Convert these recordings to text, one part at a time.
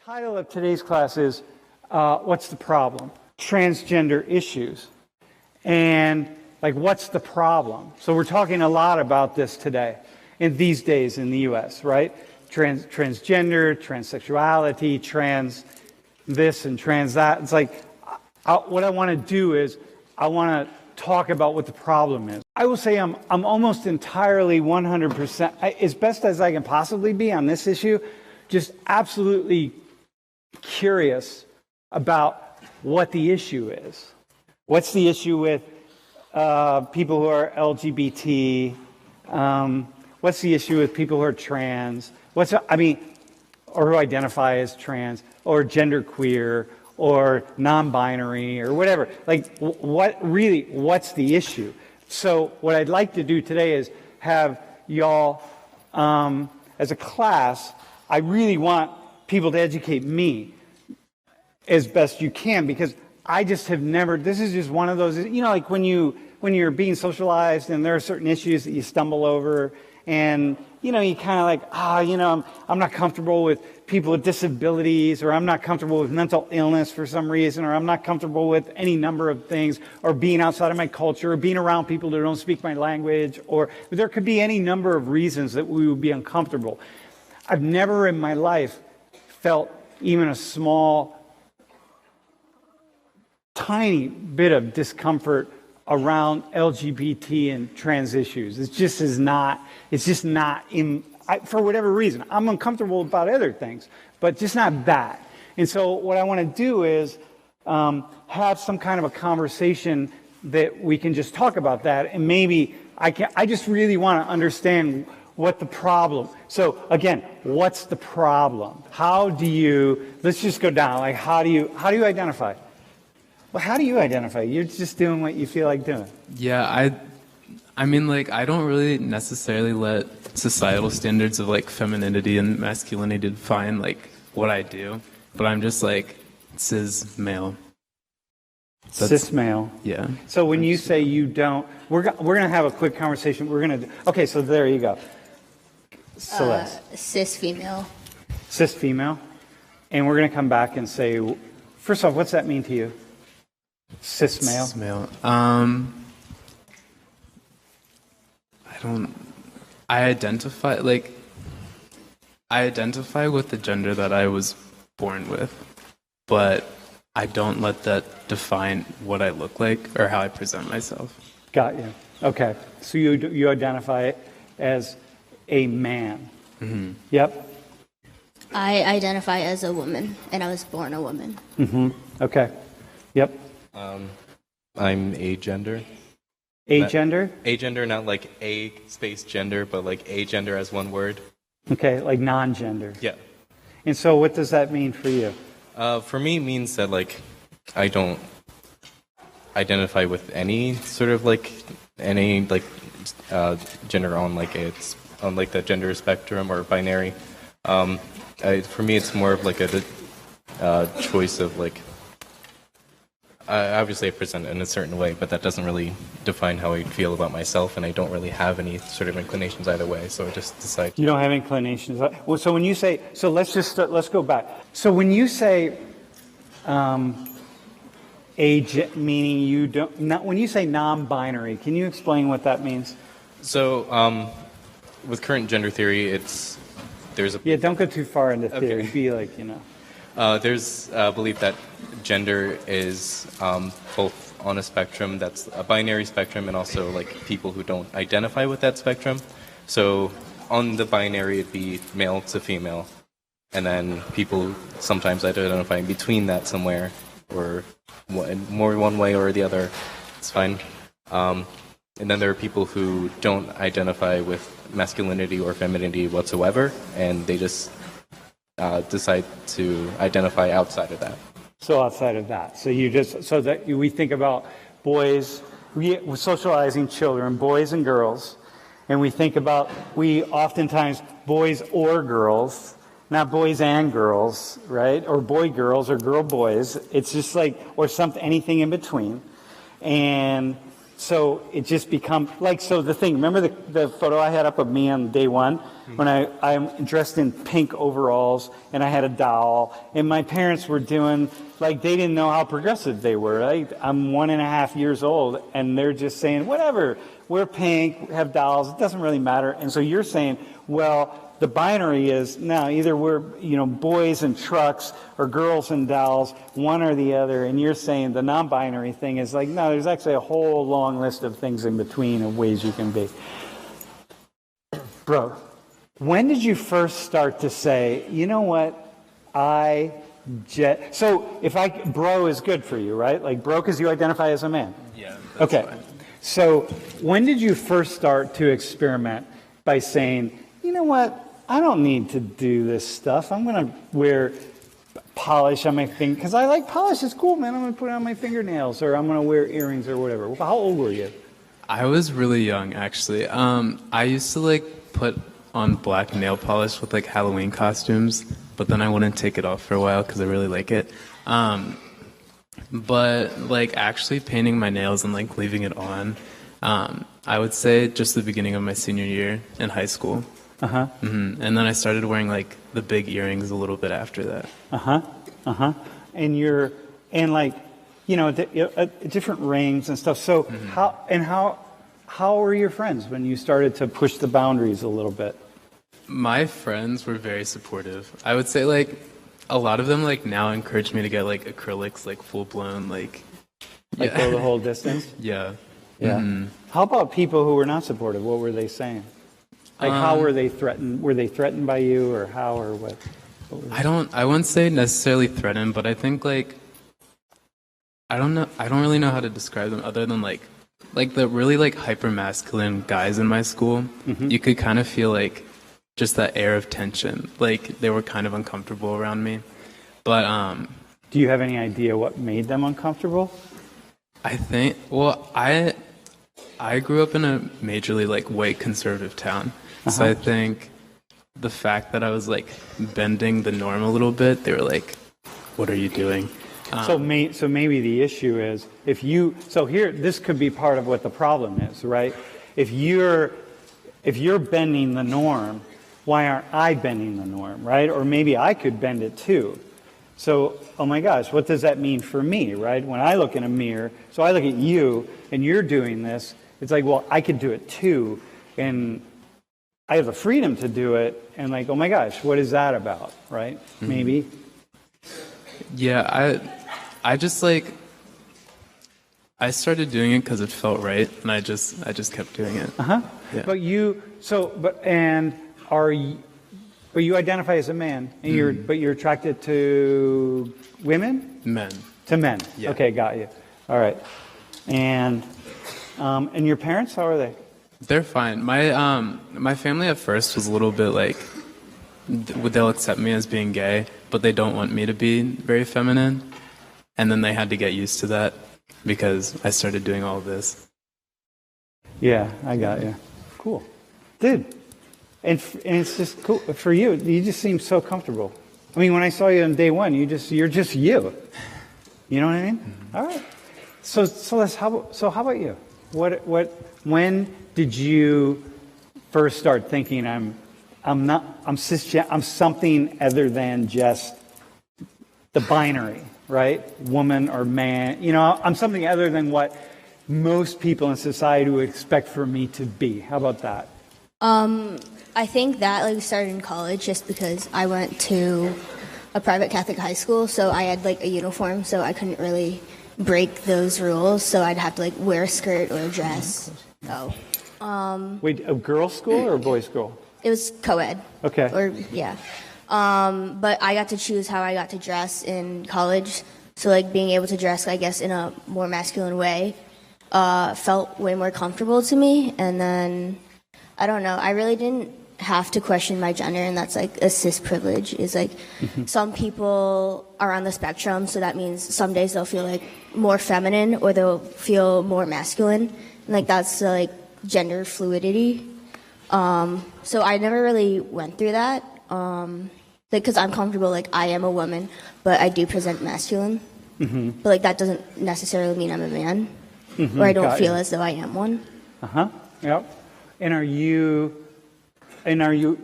Title of today's class is what's the problem? Transgender issues. And what's the problem? So we're talking a lot about this today, in these days in the U.S., right? Transgender, transsexuality, trans this and trans that. It's what I want to do is I want to talk about what the problem is. I will say I'm almost entirely 100%, as best as I can possibly be on this issue, just absolutely curious about what the issue is. What's the issue with people who are LGBT? What's the issue with people who are trans? Or who identify as trans, or genderqueer, or non-binary, or whatever. What's the issue? So what I'd like to do today is have y'all, as a class, I really want people to educate me as best you can, because I just have never, this is just one of those, when you're being socialized and there are certain issues that you stumble over, and you kind of I'm not comfortable with people with disabilities, or I'm not comfortable with mental illness for some reason, or I'm not comfortable with any number of things, or being outside of my culture, or being around people that don't speak my language, or there could be any number of reasons that we would be uncomfortable. I've never in my life felt even a small, tiny bit of discomfort around LGBT and trans issues. It's just not in, for whatever reason. I'm uncomfortable about other things, but just not that. And so what I want to do is have some kind of a conversation that we can just talk about that, and maybe I just really want to understand what the problem. So again, what's the problem? Let's just go down. How do you identify? Well, how do you identify? You're just doing what you feel like doing. Yeah, I don't really necessarily let societal standards of femininity and masculinity define what I do, but I'm just cis male. Cis male. Yeah. So when you say you don't, we're gonna have a quick conversation. Okay, so there you go. Celeste. Cis female. Cis female, and we're gonna come back and say, first off, what's that mean to you? Cis male. Cis male. I identify with the gender that I was born with, but I don't let that define what I look like or how I present myself. Got you. Okay. So you identify as a man. Mm-hmm. Yep. I identify as a woman, and I was born a woman. Mm-hmm. Okay. Yep. I'm agender. Agender? Agender, not a space gender, but agender as one word. Okay, non-gender. Yeah. And so what does that mean for you? For me, it means that I don't identify with any sort of any gender on it's on the gender spectrum or binary. For me, it's more of a choice of obviously I present it in a certain way, but that doesn't really define how I feel about myself, and I don't really have any sort of inclinations either way, so I just decide. You don't have inclinations. Well, so when you say, let's go back. So when you say meaning you don't, when you say non-binary, can you explain what that means? So with current gender theory, don't go too far into theory. Okay. Be there's a belief that gender is both on a spectrum that's a binary spectrum, and also people who don't identify with that spectrum. So on the binary, it'd be male to female, and then people sometimes identify between that somewhere, or more one way or the other. It's fine. And then there are people who don't identify with masculinity or femininity whatsoever, and they just decide to identify outside of that. So outside of that. We think about boys, we're socializing children, boys and girls, and we oftentimes boys or girls, not boys and girls, right? Or boy girls or girl boys. It's just or anything in between. And So it just becomes like, so the thing, remember the photo I had up of me on day one when I'm dressed in pink overalls and I had a doll and my parents were doing, like, they didn't know how progressive they were. Right? I'm 1.5 years old and they're just saying, whatever, we're pink, have dolls, it doesn't really matter. And so you're saying, well, the binary is now either we're, boys and trucks or girls and dolls, one or the other. And you're saying the non-binary thing is like, no, there's actually a whole long list of things in between of ways you can be. Bro, when did you first start to say, you know what, so bro is good for you, right? Like bro, because you identify as a man. Yeah. Okay. Fine. So when did you first start to experiment by saying, you know what, I don't need to do this stuff. I'm going to wear polish on my finger because I like polish. It's cool, man. I'm going to put it on my fingernails, or I'm going to wear earrings or whatever. How old were you? I was really young, actually. I used to like put on black nail polish with like Halloween costumes, but then I wouldn't take it off for a while because I really like it. But like actually painting my nails and like leaving it on, I would say just the beginning of my senior year in high school. Uh-huh. Mm-hmm. And then I started wearing like the big earrings a little bit after that. Uh-huh. Uh-huh. And like, different rings and stuff. So how were your friends when you started to push the boundaries a little bit? My friends were very supportive. I would say like a lot of them like now encourage me to get like acrylics, like full blown, like go the whole distance? Yeah. Yeah. Mm-hmm. How about people who were not supportive? What were they saying? Like how were they threatened? Were they threatened by you or how or what? I wouldn't say necessarily threatened, but I think like, I don't really know how to describe them other than like the really like hyper masculine guys in my school. Mm-hmm. You could kind of feel like just that air of tension. Like they were kind of uncomfortable around me. But do you have any idea what made them uncomfortable? I think, well, I grew up in a majorly like white conservative town. So I think the fact that I was like bending the norm a little bit, they were like, what are you doing? So maybe the issue is this could be part of what the problem is, right? If you're bending the norm, why aren't I bending the norm, right? Or maybe I could bend it too. So, oh my gosh, what does that mean for me, right? When I look in a mirror, so I look at you and you're doing this, it's like, well, I could do it too. And I have the freedom to do it. And like, oh my gosh, what is that about, right? Mm-hmm. Maybe. Yeah, I just like, I started doing it because it felt right. And I just kept doing it. Uh-huh. Yeah. But you identify as a man, and but you're attracted to women? Men. To men. Yeah. Okay, got you. All right. And your parents, how are they? They're fine. My family at first was a little bit like, they'll accept me as being gay, but they don't want me to be very feminine. And then they had to get used to that because I started doing all of this. Yeah, I got you. Cool. Dude. And it's just cool for you. You just seem so comfortable. I mean, when I saw you on day one, you're just you. You know what I mean? Mm-hmm. All right. So how about you? When did you first start thinking I'm cisgender, I'm something other than just the binary, right? Woman or man. I'm something other than what most people in society would expect for me to be. How about that? I think that started in college just because I went to a private Catholic high school, so I had a uniform, so I couldn't really break those rules, so I'd have to wear a skirt or a dress. So, wait, a girls' school or a boys' school? It was co-ed. Okay. Yeah. But I got to choose how I got to dress in college, so being able to dress, I guess, in a more masculine way felt way more comfortable to me, and then I don't know, I really didn't have to question my gender, and that's a cis privilege. Is some people are on the spectrum, so that means some days they'll feel more feminine or they'll feel more masculine, and that's gender fluidity. So I never really went through that because I'm comfortable I am a woman, but I do present masculine. Mm-hmm. But that doesn't necessarily mean I'm a man. or I don't got feel you. as though I am one. Uh-huh, yep. And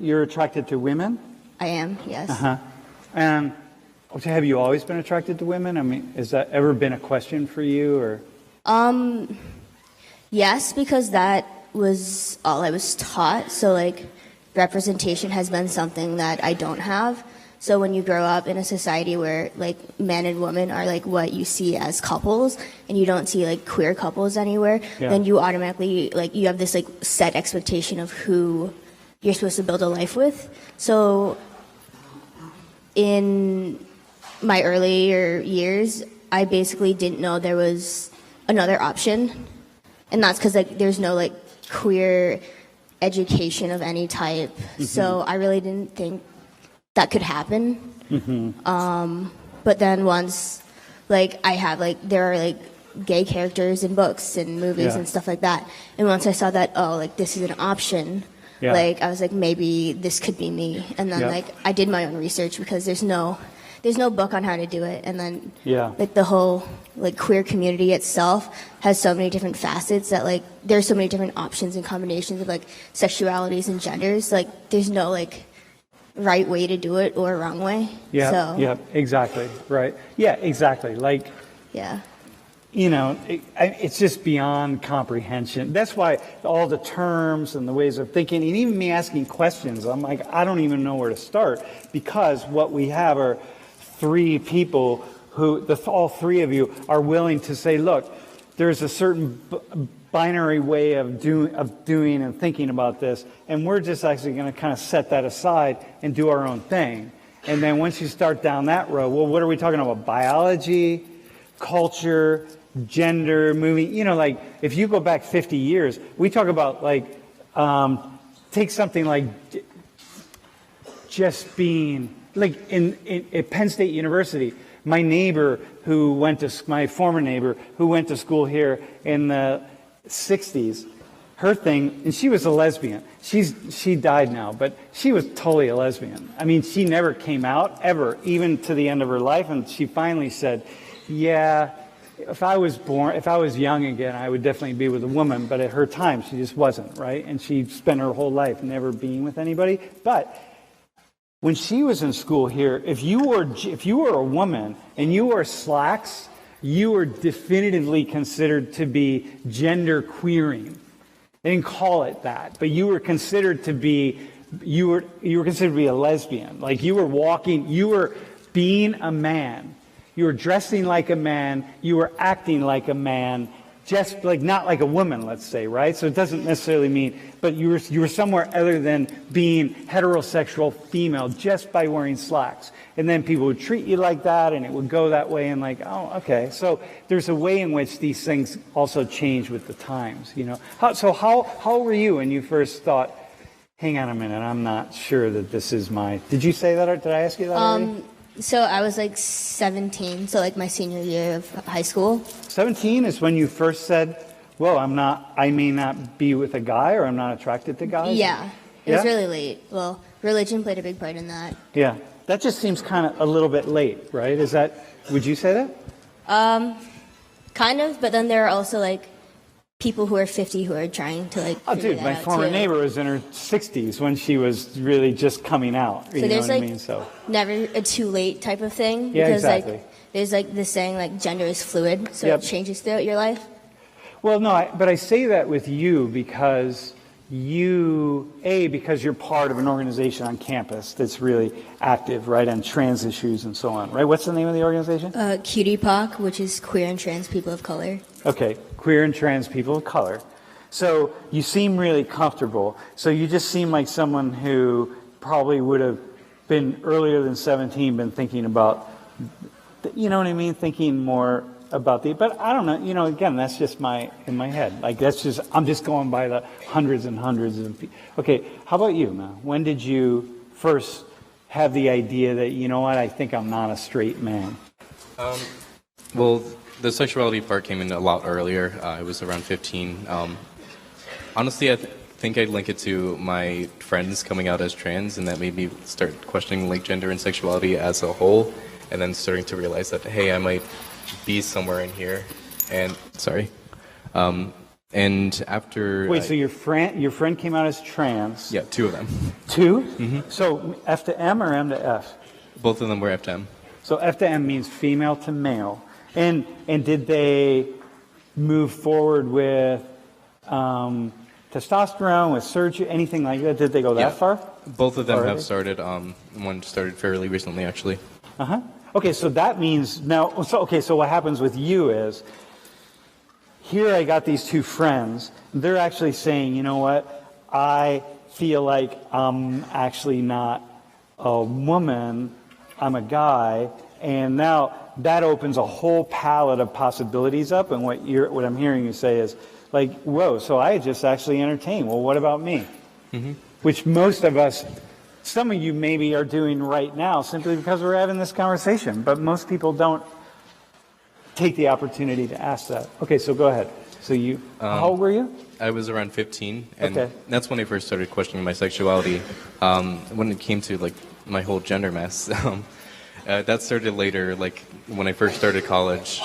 you're attracted to women? I am, yes. Uh-huh. And have you always been attracted to women? I mean, has that ever been a question for you, or? Yes, because that was all I was taught. So like representation has been something that I don't have. So when you grow up in a society where like man and woman are like what you see as couples, and you don't see like queer couples anywhere, Yeah. then you automatically like you have this like set expectation of who you're supposed to build a life with. So in my earlier years, I basically didn't know there was another option, and that's because like there's no like queer education of any type. So I really didn't think that could happen. But then once like I have like there are like gay characters in books and movies Yeah. and stuff like that, and once I saw that, oh, like this is an option, Yeah. like I was like, maybe this could be me. And then Yeah. like I did my own research because there's no book on how to do it. And then Yeah. like the whole like queer community itself has so many different facets that like there's so many different options and combinations of like sexualities and genders. Like there's no like right way to do it or a wrong way. Yeah, So yeah, exactly, right. Yeah, exactly. Like, yeah. you know, it's just beyond comprehension. That's why all the terms and the ways of thinking, and even me asking questions, I'm like, I don't even know where to start, because what we have are three people who, all three of you are willing to say, look, there's a certain binary way of doing and thinking about this, and we're just actually going to kind of set that aside and do our own thing. And then once you start down that road, well, what are we talking about? Biology, culture, gender, moving, you know, like if you go back 50 years, we talk about like, take something like just being, like at Penn State University, my former neighbor who went to school here in the 60s, her thing, and she was a lesbian. She died now, but she was totally a lesbian. I mean, she never came out ever, even to the end of her life, and she finally said, yeah, if I was young again, I would definitely be with a woman, but at her time, she just wasn't, right? And she spent her whole life never being with anybody. But when she was in school here, if you were a woman and you wore slacks, you were definitively considered to be gender queering. They didn't call it that, but you were considered to be a lesbian. Like you were being a man. You were dressing like a man. You were acting like a man, just like not like a woman, let's say, right? So it doesn't necessarily mean, but you were somewhere other than being heterosexual female just by wearing slacks. And then people would treat you like that, and it would go that way, and like, oh, okay. So there's a way in which these things also change with the times, you know. How were you when you first thought, hang on a minute, I'm not sure that this is did you say that, or did I ask you that already? So I was like 17, so like my senior year of high school. 17 is when you first said, well, I may not be with a guy, or I'm not attracted to guys? Yeah. It was Yeah? really late. Well, religion played a big part in that. Yeah. That just seems kind of a little bit late, right? Would you say that? Kind of, but then there are also like people who are 50 who are trying to like Oh, figure dude, that my out, former too. neighbor was in her 60s when she was really just coming out. You know there's what I like mean? So, never a too late type of thing. Yeah, because exactly. like there's like this saying like gender is fluid, so Yep. it changes throughout your life. well, no, but I say that with you because because you're part of an organization on campus that's really active, right, on trans issues and so on, right? What's the name of the organization? Cutie POC, which is queer and trans people of color. Okay, queer and trans people of color. So you seem really comfortable. So you just seem like someone who probably would have been earlier than 17, been thinking about, you know what I mean, thinking more about but I don't know, you know, again, that's just in my head. Like I'm just going by the hundreds and hundreds of people. Okay, how about you, man? When did you first have the idea that, you know what, I think I'm not a straight man? Well, the sexuality part came in a lot earlier. I was around 15. Honestly, I think I'd link it to my friends coming out as trans, and that made me start questioning like gender and sexuality as a whole, and then starting to realize that, hey, I might be somewhere in here. And And after Wait, so your friend came out as trans? yeah, two of them. Two? Mm-hmm. So F to M or M to F? Both of them were FTM. So F to M means female to male. And did they move forward with testosterone, with surgery, anything like that? Did they go that far? Both of them Already? have started. One started fairly recently, actually. Uh-huh. Okay, so that means now, so what happens with you is, here I got these two friends, they're actually saying, you know what, I feel like I'm actually not a woman, I'm a guy, and now that opens a whole palette of possibilities up, and what I'm hearing you say is, like, whoa, so I just actually entertain, well, what about me? Mm-hmm. Which most of us, some of you maybe are doing right now simply because we're having this conversation, but most people don't take the opportunity to ask that. Okay, so go ahead. So you, how old were you? I was around 15, and Okay. that's when I first started questioning my sexuality. When it came to like my whole gender mess, that started later, like when I first started college.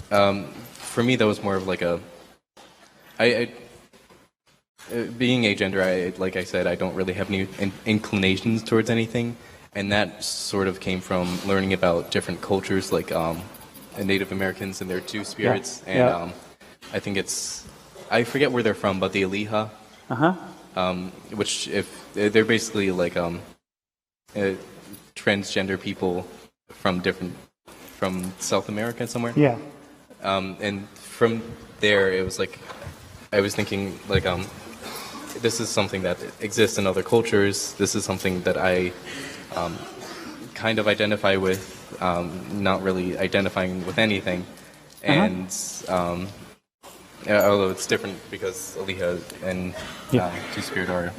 For me, that was more of like being agender. Like I said, I don't really have any inclinations towards anything, and that sort of came from learning about different cultures, like Native Americans and their two spirits, and I think I forget where they're from, but the Aliha, which if they're basically like transgender people from South America somewhere. Yeah. And from there, it was like I was thinking like this is something that exists in other cultures. This is something that I kind of identify with, not really identifying with anything. And although it's different because Aliha and Two-Spirit are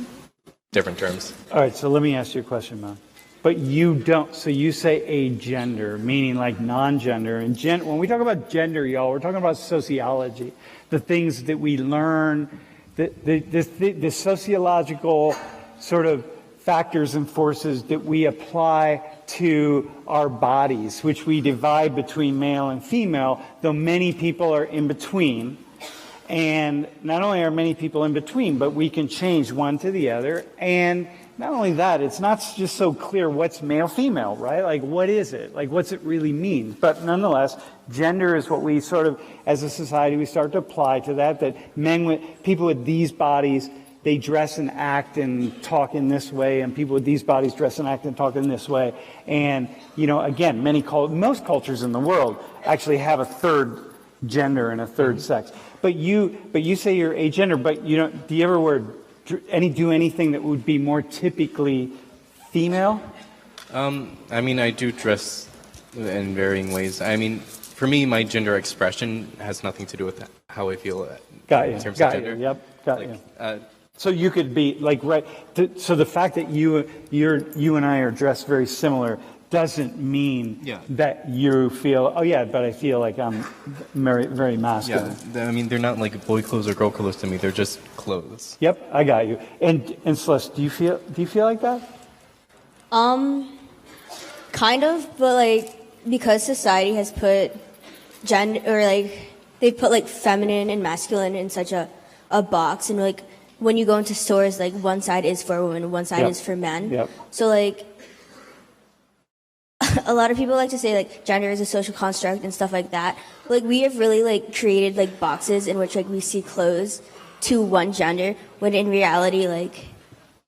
different terms. All right, so let me ask you a question, Mon. But you don't, so you say agender, meaning like non-gender. And when we talk about gender, y'all, we're talking about sociology, the things that we learn, the sociological sort of factors and forces that we apply to our bodies, which we divide between male and female, though many people are in between. And not only are many people in between, but we can change one to the other. And not only that, it's not just so clear what's male, female, right? Like, what is it? Like, what's it really mean? But nonetheless, gender is what we sort of, as a society, we start to apply to that people with these bodies, they dress and act and talk in this way, and people with these bodies dress and act and talk in this way. And, you know, again, most cultures in the world actually have a third gender and a third sex. But you say you're agender, but do you ever do anything that would be more typically female? I mean, I do dress in varying ways. I mean, for me, my gender expression has nothing to do with how I feel in terms of gender. Got you. So you could be like so the fact that you and I are dressed very similar doesn't mean that you feel, but I feel like I'm very, very masculine. Yeah, I mean, they're not like boy clothes or girl clothes to me. They're just clothes. Yep, I got you. And Celeste, do you feel like that? Kind of, but like because society has put gender, or like they've put like feminine and masculine in such a box, and like when you go into stores, like one side is for women, one side is for men. Yep. So like a lot of people like to say like gender is a social construct and stuff like that. But, like we have really like created like boxes in which like we see clothes to one gender, when in reality like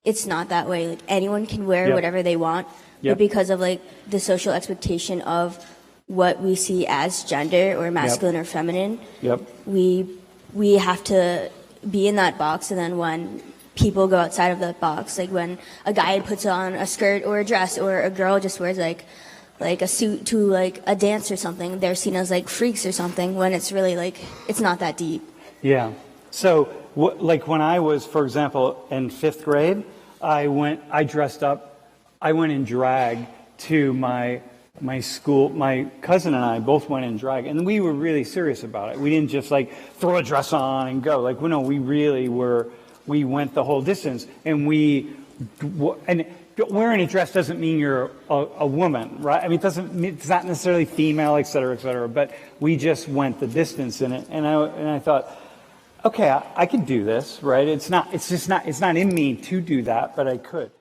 it's not that way. Like anyone can wear whatever they want, but because of like the social expectation of what we see as gender or masculine or feminine, we have to be in that box. And then when people go outside of that box, like when a guy puts on a skirt or a dress, or a girl just wears like a suit to like a dance or something, they're seen as like freaks or something, when it's really like it's not that deep. Yeah. So like when I was, for example, in 5th grade, I dressed up, I went in drag to my school. My cousin and I both went in drag, and we were really serious about it. We didn't just like throw a dress on and go. Like, no, we really were. We went the whole distance, and wearing a dress doesn't mean you're a woman, right? I mean, it's not necessarily female, et cetera, but we just went the distance in it. And I thought, okay, I could do this, right? It's not in me to do that, but I could.